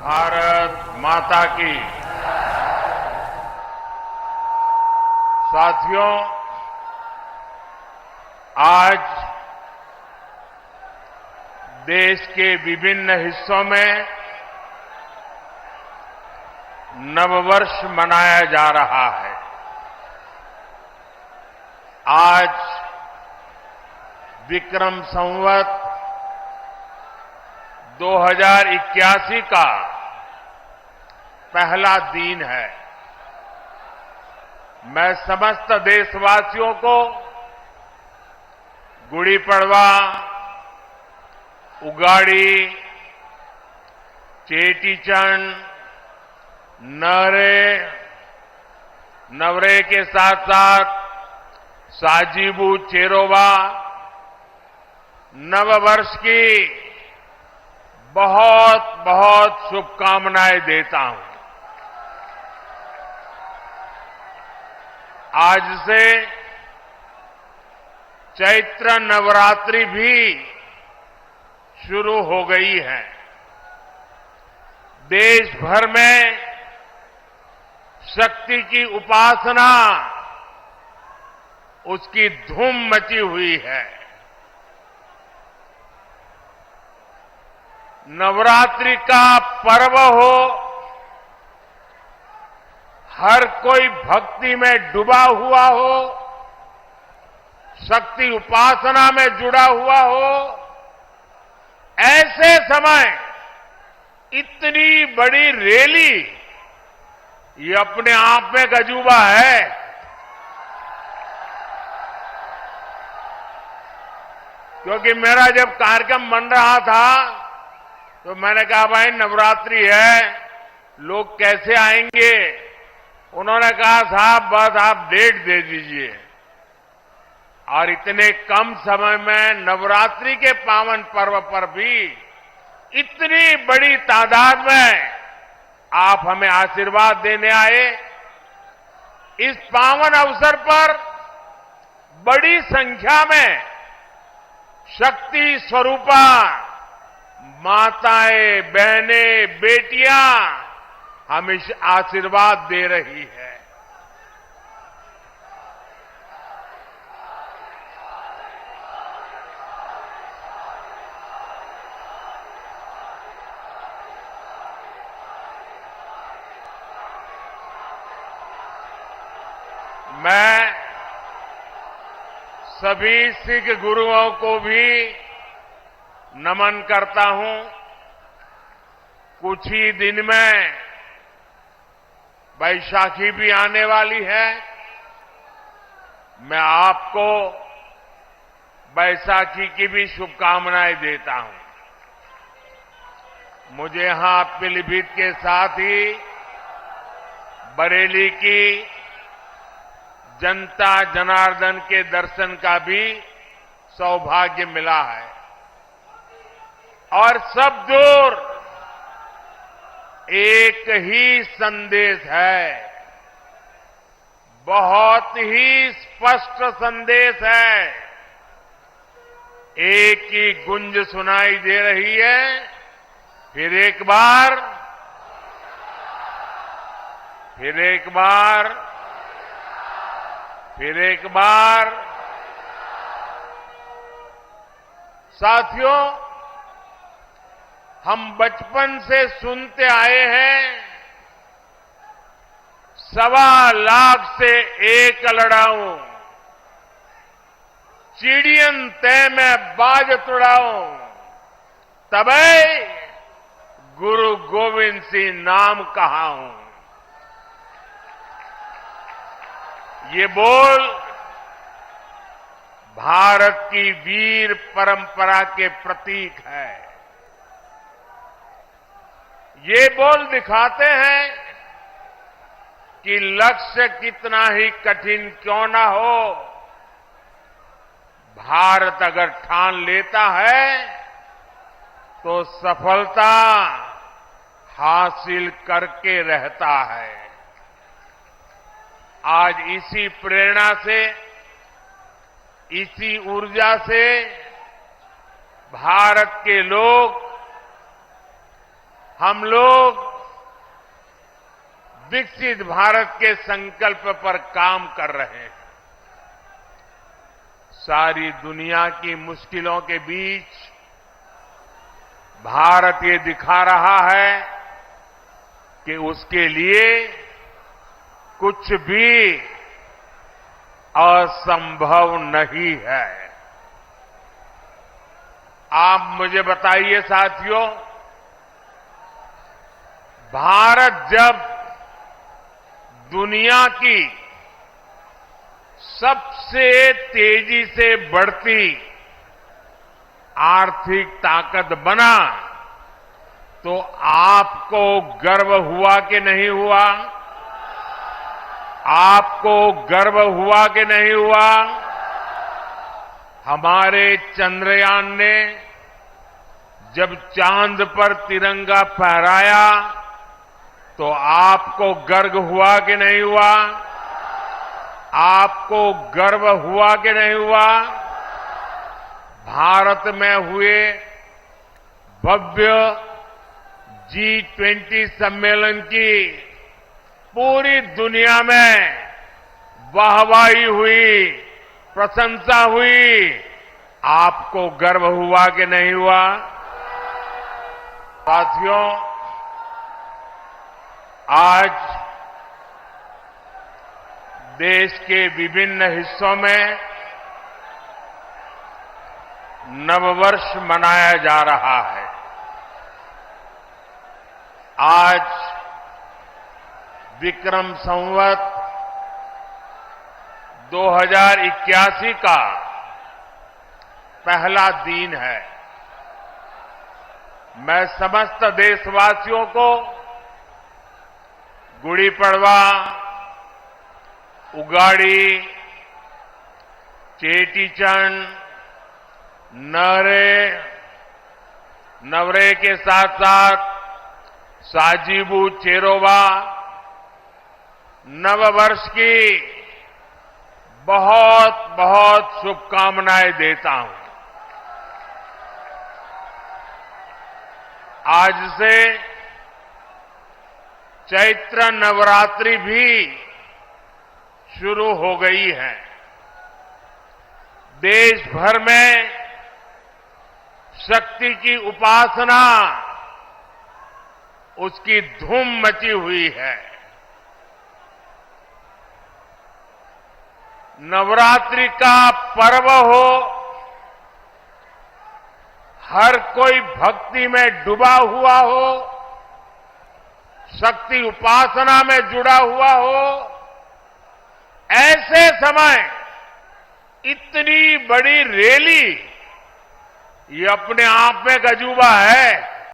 भारत माता की। साथियों, आज देश के विभिन्न हिस्सों में नववर्ष मनाया जा रहा है। आज विक्रम संवत 2081 का पहला दिन है। मैं समस्त देशवासियों को गुड़ी पड़वा, उगाड़ी, चेटीचंड, नवरे के साथ साथ साजिबू चेरोबा नववर्ष की बहुत बहुत शुभकामनाएं देता हूं। आज से चैत्र नवरात्रि भी शुरू हो गई है। देश भर में शक्ति की उपासना, उसकी धूम मची हुई है। नवरात्रि का पर्व हो, हर कोई भक्ति में डूबा हुआ हो, शक्ति उपासना में जुड़ा हुआ हो, ऐसे समय इतनी बड़ी रैली, ये अपने आप में गजूबा है। क्योंकि मेरा जब कार्यक्रम बन रहा था तो मैंने कहा भाई नवरात्रि है, लोग कैसे आएंगे। उन्होंने कहा साहब बस आप डेट दे दीजिए। और इतने कम समय में नवरात्रि के पावन पर्व पर भी इतनी बड़ी तादाद में आप हमें आशीर्वाद देने आए। इस पावन अवसर पर बड़ी संख्या में शक्ति स्वरूपा माताएं, बहनें, बेटियां हमें आशीर्वाद दे रही है। मैं सभी सिख गुरुओं को भी नमन करता हूं। कुछ ही दिन में बैसाखी भी आने वाली है। मैं आपको बैसाखी की भी शुभकामनाएं देता हूं। मुझे यहां पीलीभीत के साथ ही बरेली की जनता जनार्दन के दर्शन का भी सौभाग्य मिला है। और सब दूर एक ही संदेश है, बहुत ही स्पष्ट संदेश है। एक ही गुंज सुनाई दे रही है, फिर एक बार, फिर एक बार, फिर एक बार। साथियों, हम बचपन से सुनते आए हैं, 1.25 लाख से एक लड़ाऊं, चिड़ियन तय में बाज तुड़ाऊं, तबै गुरु गोविंद सिंह नाम कहाऊं। ये बोल भारत की वीर परंपरा के प्रतीक है। ये बोल दिखाते हैं कि लक्ष्य कितना ही कठिन क्यों ना हो, भारत अगर ठान लेता है तो सफलता हासिल करके रहता है। आज इसी प्रेरणा से, इसी ऊर्जा से भारत के लोग हम लोग विकसित भारत के संकल्प पर काम कर रहे हैं। सारी दुनिया की मुश्किलों के बीच भारत ये दिखा रहा है कि उसके लिए कुछ भी असंभव नहीं है। आप मुझे बताइए साथियों, भारत जब दुनिया की सबसे तेजी से बढ़ती आर्थिक ताकत बना तो आपको गर्व हुआ कि नहीं हुआ? आपको गर्व हुआ कि नहीं हुआ? हमारे चंद्रयान ने जब चांद पर तिरंगा फहराया तो आपको गर्व हुआ कि नहीं हुआ? आपको गर्व हुआ कि नहीं हुआ? भारत में हुए भव्य G20 सम्मेलन की पूरी दुनिया में वाहवाही हुई, प्रशंसा हुई। आपको गर्व हुआ कि नहीं हुआ? साथियों, आज देश के विभिन्न हिस्सों में नववर्ष मनाया जा रहा है। आज विक्रम संवत 2081 का पहला दिन है। मैं समस्त देशवासियों को गुड़ी पड़वा, उगाड़ी, चेटीचंड, नवरे के साथ साथ साजिबू चेरोबा नववर्ष की बहुत बहुत शुभकामनाएं देता हूं। आज से चैत्र नवरात्रि भी शुरू हो गई है। देश भर में शक्ति की उपासना, उसकी धूम मची हुई है। नवरात्रि का पर्व हो, हर कोई भक्ति में डूबा हुआ हो, शक्ति उपासना में जुड़ा हुआ हो, ऐसे समय इतनी बड़ी रैली, ये अपने आप में एक अजूबा है।